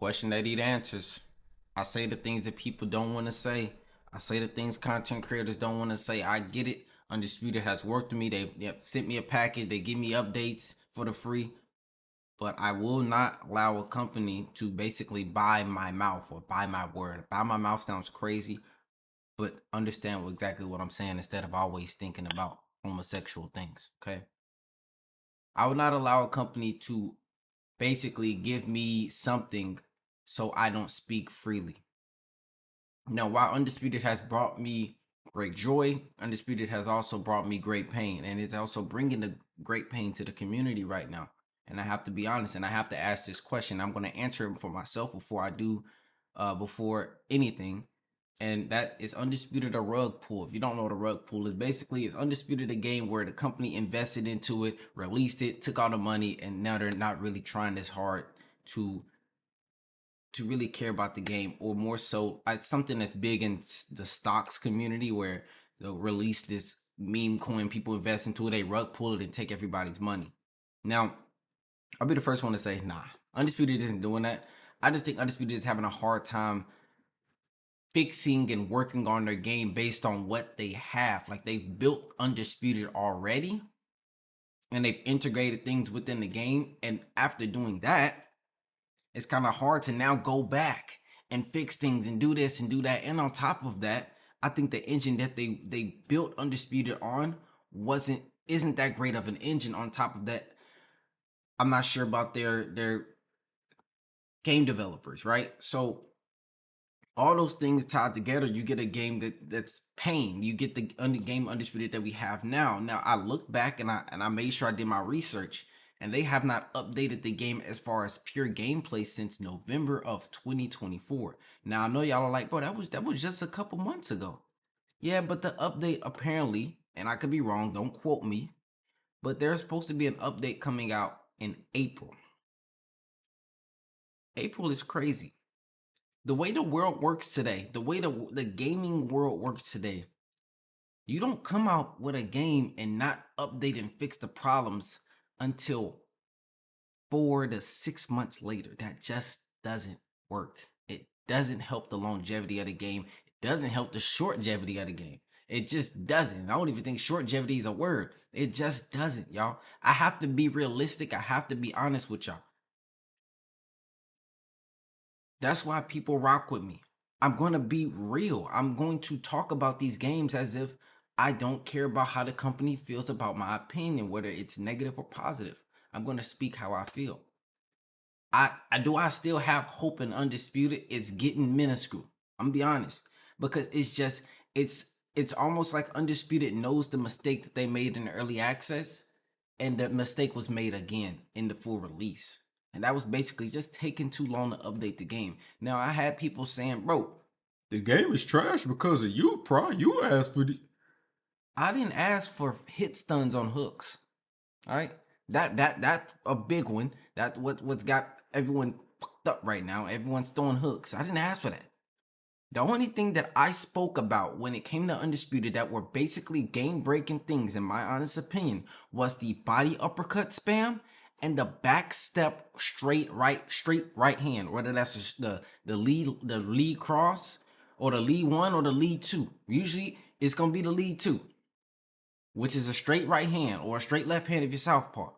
Question that need answers. I say the things that people don't want to say. I say the things content creators don't want to say. I get it. Undisputed has worked with me. They've sent me a package. They give me updates for the free. But I will not allow a company to basically buy my mouth or buy my word. Buy my mouth sounds crazy, but understand exactly what I'm saying instead of always thinking about homosexual things. Okay. I would not allow a company to basically give me something so I don't speak freely. Now, while Undisputed has brought me great joy, Undisputed has also brought me great pain, and it's also bringing the great pain to the community right now. And I have to be honest, and I have to ask this question. I'm going to answer it for myself before I do, before anything. And that is Undisputed a rug pull. If you don't know what a rug pull is, basically it's Undisputed a game where the company invested into it, released it, took all the money, and now they're not really trying this hard to really care about the game, or more so something that's big in the stocks community where they'll release this meme coin, people invest into it, they rug pull it and take everybody's money. Now, I'll be the first one to say, nah, Undisputed isn't doing that. I just think Undisputed is having a hard time fixing and working on their game based on what they have. Like, they've built Undisputed already and they've integrated things within the game. And after doing that, it's kind of hard to now go back and fix things and do this and do that. And on top of that, I think the engine that they built Undisputed on isn't that great of an engine. On top of that, I'm not sure about their game developers, right? So all those things tied together, you get a game that's pain. You get the game Undisputed that we have now. Now I look back and I made sure I did my research, and they have not updated the game as far as pure gameplay since November of 2024. Now I know y'all are like, bro, that was just a couple months ago. Yeah, but the update apparently, and I could be wrong, don't quote me, but there's supposed to be an update coming out in April. April is crazy. The way the world works today, the way the gaming world works today, you don't come out with a game and not update and fix the problems until 4 to 6 months later. That just doesn't work. It doesn't help the longevity of the game. It doesn't help the shortgevity of the game. It just doesn't. I don't even think shortgevity is a word. It just doesn't, y'all. I have to be realistic. I have to be honest with y'all. That's why people rock with me. I'm going to be real. I'm going to talk about these games as if I don't care about how the company feels about my opinion, whether it's negative or positive. I'm going to speak how I feel. I still have hope in Undisputed. It's getting minuscule. I'm gonna be honest, because it's almost like Undisputed knows the mistake that they made in the early access, and the mistake was made again in the full release. And that was basically just taking too long to update the game. Now I had people saying, bro, the game is trash because of you, Pry. You asked for the I didn't ask for hit stuns on hooks. All right. That's a big one. That's what's got everyone fucked up right now. Everyone's throwing hooks. I didn't ask for that. The only thing that I spoke about when it came to Undisputed that were basically game-breaking things, in my honest opinion, was the body uppercut spam and the back step straight right hand, whether that's the lead cross or the lead one or the lead two. Usually it's gonna be the lead two, which is a straight right hand or a straight left hand if you're southpaw.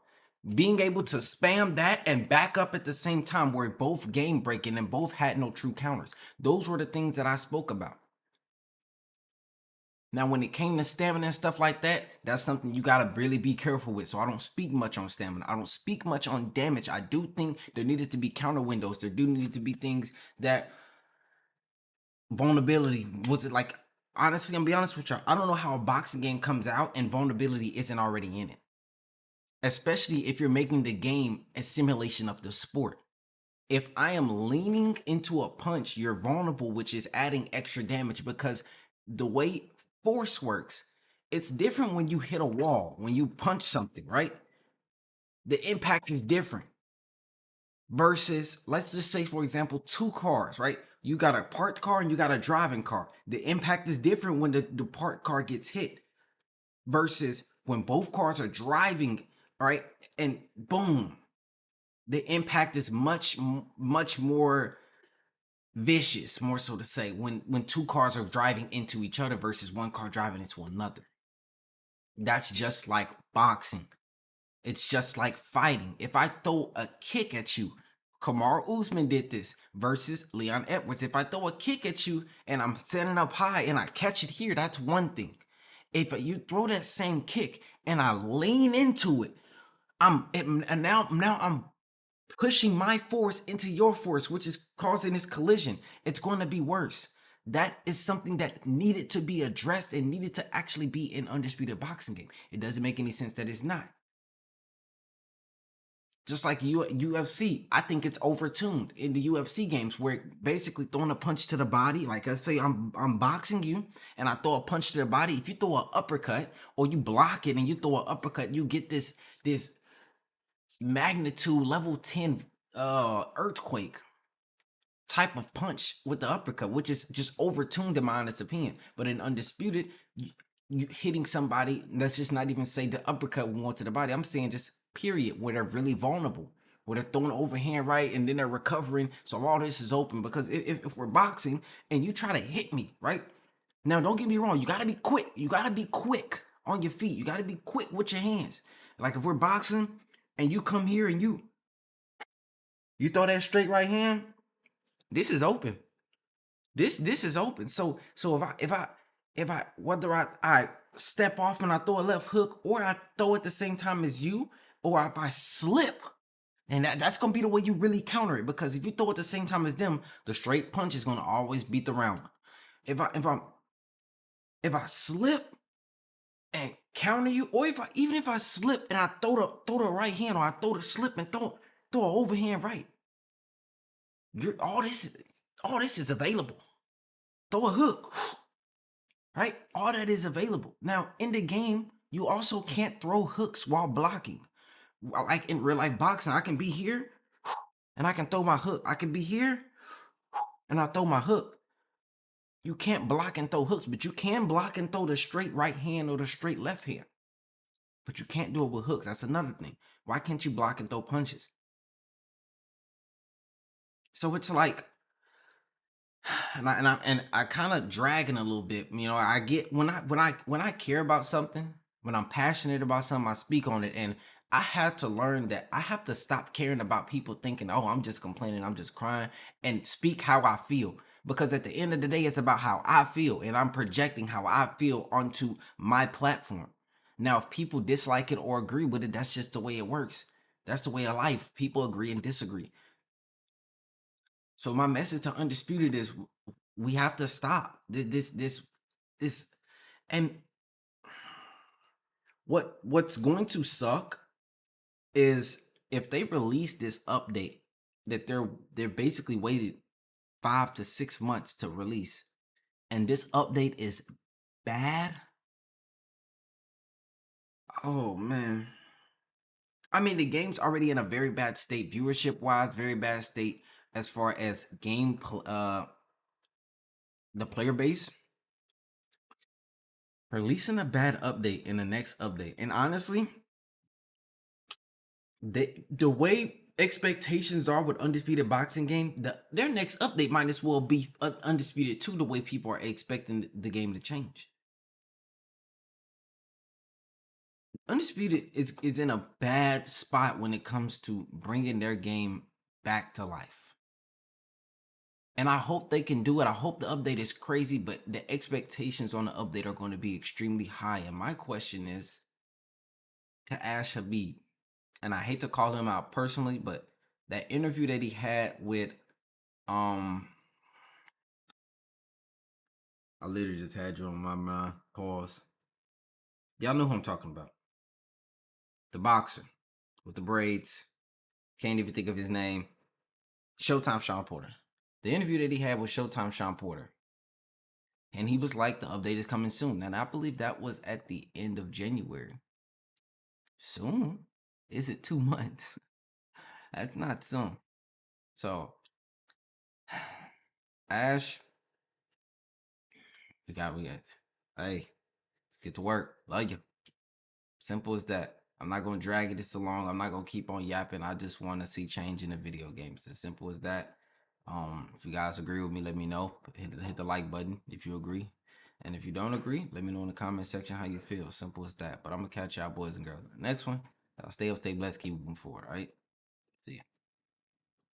Being able to spam that and back up at the same time were both game breaking and both had no true counters. Those were the things that I spoke about. Now, when it came to stamina and stuff like that, that's something you gotta really be careful with. So I don't speak much on stamina. I don't speak much on damage. I do think there needed to be counter windows. There do need to be things that vulnerability was it like. Honestly, I'm gonna be honest with y'all. I don't know how a boxing game comes out and vulnerability isn't already in it, especially if you're making the game a simulation of the sport. If I am leaning into a punch, you're vulnerable, which is adding extra damage because the way force works, it's different when you hit a wall, when you punch something, right? The impact is different versus, let's just say, for example, two cars, right? You got a parked car and you got a driving car. The impact is different when the parked car gets hit versus when both cars are driving, right? And boom, The impact is much more vicious, more so to say, when two cars are driving into each other versus one car driving into another. That's just like boxing. It's just like fighting. If I throw a kick at you, Kamaru Usman did this versus Leon Edwards. If I throw a kick at you and I'm standing up high and I catch it here, that's one thing. If you throw that same kick and I lean into it, now I'm pushing my force into your force, which is causing this collision. It's going to be worse. That is something that needed to be addressed and needed to actually be an undisputed boxing game. It doesn't make any sense that it's not. Just like UFC, I think it's overtuned in the UFC games where basically throwing a punch to the body, like I say, I'm boxing you and I throw a punch to the body. If you throw an uppercut or you block it and you throw an uppercut, you get this magnitude level 10 earthquake type of punch with the uppercut, which is just overtuned in my honest opinion. But in Undisputed, you hitting somebody, let's just not even say the uppercut going to the body. I'm saying just period, where they're really vulnerable, where they're throwing overhand right and then they're recovering. So all this is open because if we're boxing and you try to hit me, right? Now, don't get me wrong, you gotta be quick. You gotta be quick on your feet. You gotta be quick with your hands. Like if we're boxing and you come here and you throw that straight right hand, this is open. This is open. So if I whether I step off and I throw a left hook or I throw at the same time as you, or if I slip, and that's gonna be the way you really counter it. Because if you throw at the same time as them, the straight punch is gonna always beat the round. If I slip and counter you, or even if I slip and I throw the right hand, or I throw the slip and throw an overhand right, you're all this is available. Throw a hook, right? All that is available. Now, in the game, you also can't throw hooks while blocking. Like in real life boxing, I can be here and I can throw my hook. I can be here and I throw my hook. You can't block and throw hooks, but you can block and throw the straight right hand or the straight left hand. But you can't do it with hooks. That's another thing. Why can't you block and throw punches? So it's like, and I kind of dragging a little bit. You know, I get when I care about something, when I'm passionate about something, I speak on it, and I had to learn that I have to stop caring about people thinking, oh, I'm just complaining, I'm just crying, and speak how I feel. Because at the end of the day, it's about how I feel, and I'm projecting how I feel onto my platform. Now, if people dislike it or agree with it, that's just the way it works. That's the way of life. People agree and disagree. So my message to Undisputed is we have to stop this and what's going to suck is if they release this update that they're basically waited 5 to 6 months to release, and this update is bad. Oh man. I mean, the game's already in a very bad state viewership wise, very bad state as far as the player base. Releasing a bad update in the next update. And honestly, the way expectations are with Undisputed Boxing Game, their next update might as well be Undisputed 2, the way people are expecting the game to change. Undisputed is in a bad spot when it comes to bringing their game back to life. And I hope they can do it. I hope the update is crazy, but the expectations on the update are going to be extremely high. And my question is to Ash Habib, and I hate to call him out personally, but that interview that he had with I literally just had you on my mind. Pause. Y'all know who I'm talking about. The boxer with the braids. Can't even think of his name. Showtime Sean Porter. The interview that he had with Showtime Sean Porter. And he was like, the update is coming soon. And I believe that was at the end of January. Soon? Is it 2 months? That's not soon. So, Ash, we got. Hey, let's get to work. Love you. Simple as that. I'm not gonna drag it this along. I'm not gonna keep on yapping. I just want to see change in the video games. As simple as that. If you guys agree with me, let me know. Hit the like button if you agree. And if you don't agree, let me know in the comment section how you feel. Simple as that. But I'm gonna catch y'all boys and girls in the next one. Stay up, stay blessed, keep moving forward. All right. See ya.